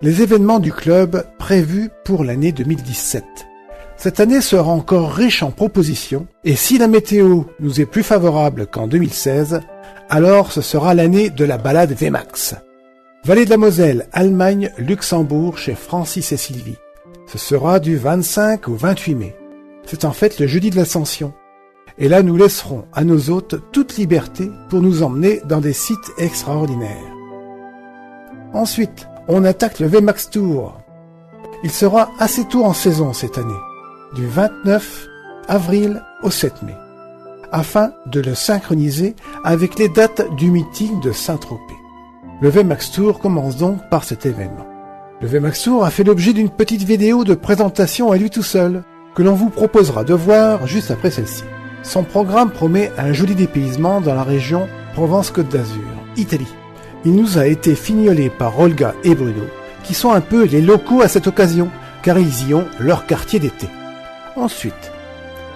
Les événements du club prévus pour l'année 2017. Cette année sera encore riche en propositions, et si la météo nous est plus favorable qu'en 2016, alors ce sera l'année de la balade VMAX. Vallée de la Moselle, Allemagne, Luxembourg, chez Francis et Sylvie. Ce sera du 25 au 28 mai. C'est en fait le jeudi de l'Ascension. Et là, nous laisserons à nos hôtes toute liberté pour nous emmener dans des sites extraordinaires. Ensuite, on attaque le VMAX Tour. Il sera assez tôt en saison cette année, du 29 avril au 7 mai, afin de le synchroniser avec les dates du meeting de Saint-Tropez. Le VMAX Tour commence donc par cet événement. Le VMAX Tour a fait l'objet d'une petite vidéo de présentation à lui tout seul, que l'on vous proposera de voir juste après celle-ci. Son programme promet un joli dépaysement dans la région Provence-Côte d'Azur, Italie. Il nous a été fignolé par Olga et Bruno, qui sont un peu les locaux à cette occasion, car ils y ont leur quartier d'été. Ensuite,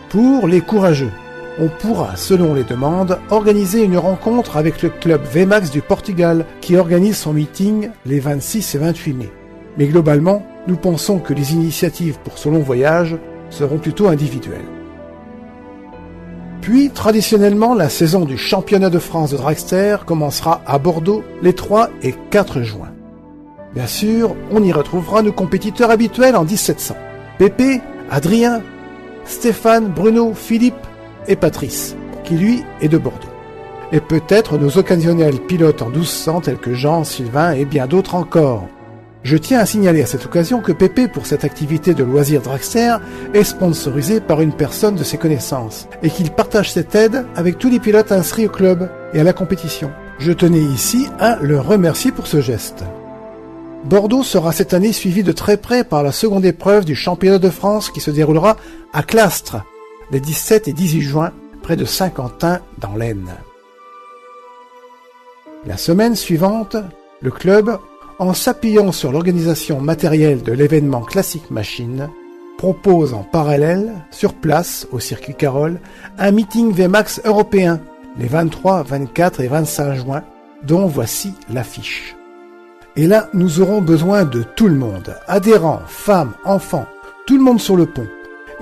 pour les courageux, on pourra, selon les demandes, organiser une rencontre avec le club VMAX du Portugal, qui organise son meeting les 26 et 28 mai. Mais globalement, nous pensons que les initiatives pour ce long voyage seront plutôt individuelles. Puis, traditionnellement, la saison du championnat de France de dragster commencera à Bordeaux les 3 et 4 juin. Bien sûr, on y retrouvera nos compétiteurs habituels en 1700. Pépé, Adrien, Stéphane, Bruno, Philippe et Patrice, qui lui est de Bordeaux. Et peut-être nos occasionnels pilotes en 1200 tels que Jean, Sylvain et bien d'autres encore. Je tiens à signaler à cette occasion que Pépé, pour cette activité de loisir dragster, est sponsorisé par une personne de ses connaissances et qu'il partage cette aide avec tous les pilotes inscrits au club et à la compétition. Je tenais ici à le remercier pour ce geste. Bordeaux sera cette année suivi de très près par la seconde épreuve du championnat de France qui se déroulera à Clastres les 17 et 18 juin, près de Saint-Quentin dans l'Aisne. La semaine suivante, le club, en s'appuyant sur l'organisation matérielle de l'événement Classic Machine, propose en parallèle, sur place, au circuit Carole, un meeting VMAX européen, les 23, 24 et 25 juin, dont voici l'affiche. Et là, nous aurons besoin de tout le monde, adhérents, femmes, enfants, tout le monde sur le pont.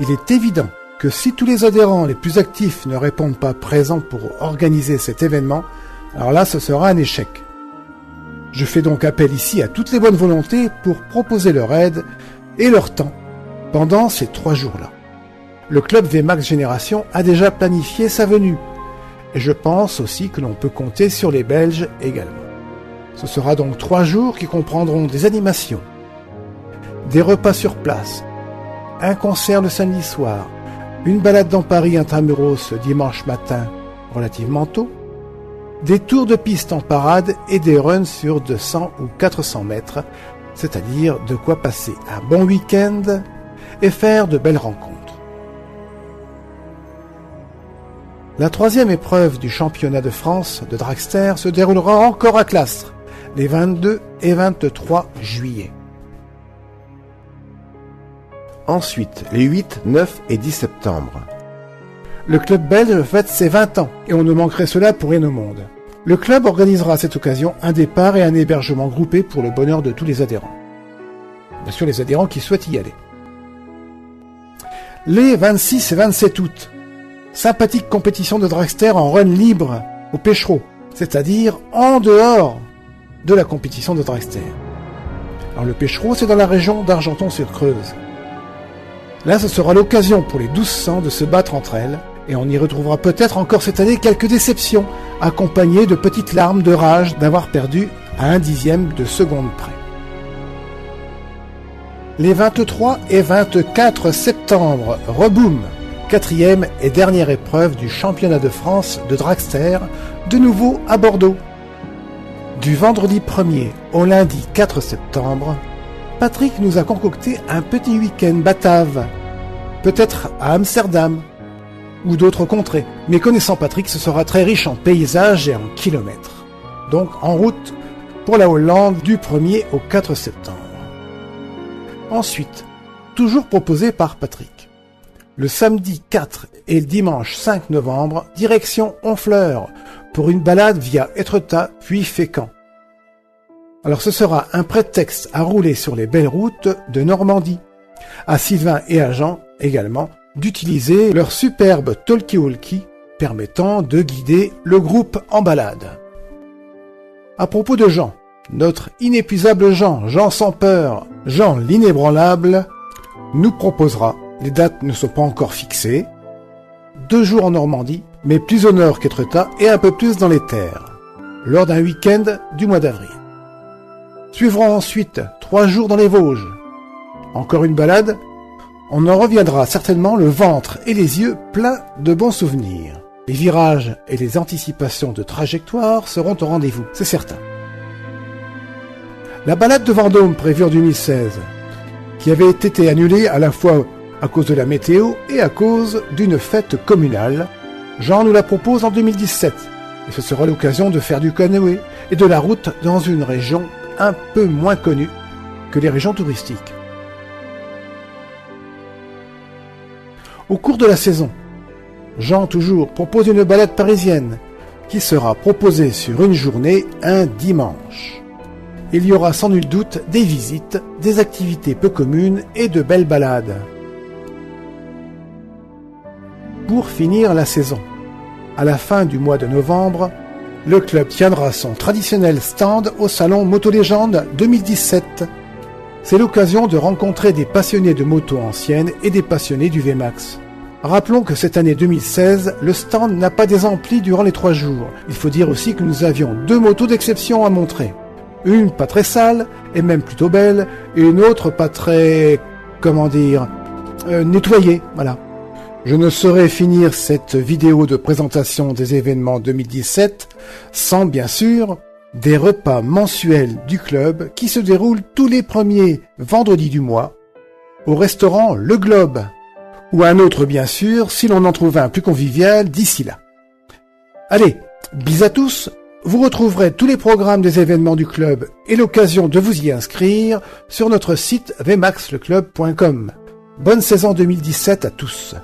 Il est évident que si tous les adhérents les plus actifs ne répondent pas présents pour organiser cet événement, alors là, ce sera un échec. Je fais donc appel ici à toutes les bonnes volontés pour proposer leur aide et leur temps pendant ces 3 jours-là. Le club VMAX Génération a déjà planifié sa venue et je pense aussi que l'on peut compter sur les Belges également. Ce sera donc 3 jours qui comprendront des animations, des repas sur place, un concert le samedi soir, une balade dans Paris intramuros le dimanche matin relativement tôt, des tours de piste en parade et des runs sur 200 ou 400 mètres, c'est-à-dire de quoi passer un bon week-end et faire de belles rencontres. La 3e épreuve du championnat de France de dragster se déroulera encore à Clastres, les 22 et 23 juillet. Ensuite, les 8, 9 et 10 septembre. Le club belge fête ses 20 ans et on ne manquerait cela pour rien au monde. Le club organisera à cette occasion un départ et un hébergement groupé pour le bonheur de tous les adhérents. Bien sûr, les adhérents qui souhaitent y aller. Les 26 et 27 août, sympathique compétition de dragster en run libre au Pêchereau, c'est-à-dire en dehors de la compétition de dragster. Alors le Pêchereau, c'est dans la région d'Argenton-sur-Creuse. Là, ce sera l'occasion pour les 1200 de se battre entre elles, et on y retrouvera peut-être encore cette année quelques déceptions, accompagnées de petites larmes de rage d'avoir perdu à 1/10 de seconde près. Les 23 et 24 septembre, reboom, 4e et dernière épreuve du championnat de France de dragster, de nouveau à Bordeaux. Du vendredi 1er au lundi 4 septembre, Patrick nous a concocté un petit week-end batave, peut-être à Amsterdam ou d'autres contrées. Mais connaissant Patrick, ce sera très riche en paysages et en kilomètres. Donc en route pour la Hollande du 1er au 4 septembre. Ensuite, toujours proposé par Patrick, le samedi 4 et le dimanche 5 novembre, direction Honfleur, pour une balade via Étretat puis Fécamp. Alors ce sera un prétexte à rouler sur les belles routes de Normandie. À Sylvain et à Jean également d'utiliser leur superbe talkie-walkie permettant de guider le groupe en balade. À propos de Jean, notre inépuisable Jean sans peur, Jean l'inébranlable, nous proposera, les dates ne sont pas encore fixées, 2 jours en Normandie, mais plus au nord qu'Étretat et un peu plus dans les terres, lors d'un week-end du mois d'avril. Suivront ensuite 3 jours dans les Vosges. Encore une balade, on en reviendra certainement le ventre et les yeux pleins de bons souvenirs. Les virages et les anticipations de trajectoire seront au rendez-vous, c'est certain. La balade de Vendôme prévue en 2016, qui avait été annulée à la fois à cause de la météo et à cause d'une fête communale, Jean nous la propose en 2017, et ce sera l'occasion de faire du canoë et de la route dans une région un peu moins connue que les régions touristiques. Au cours de la saison, Jean toujours propose une balade parisienne qui sera proposée sur une journée un dimanche. Il y aura sans nul doute des visites, des activités peu communes et de belles balades. Pour finir la saison, à la fin du mois de novembre, le club tiendra son traditionnel stand au salon Moto-Légende 2017. C'est l'occasion de rencontrer des passionnés de motos anciennes et des passionnés du VMAX. Rappelons que cette année 2016, le stand n'a pas désempli durant les 3 jours. Il faut dire aussi que nous avions 2 motos d'exception à montrer. Une pas très sale, et même plutôt belle, et une autre pas très... nettoyée, voilà. Je ne saurais finir cette vidéo de présentation des événements 2017 sans, bien sûr, des repas mensuels du club qui se déroulent tous les premiers vendredis du mois au restaurant Le Globe, ou un autre bien sûr si l'on en trouve un plus convivial d'ici là. Allez, bis à tous, vous retrouverez tous les programmes des événements du club et l'occasion de vous y inscrire sur notre site vmaxleclub.com. Bonne saison 2017 à tous.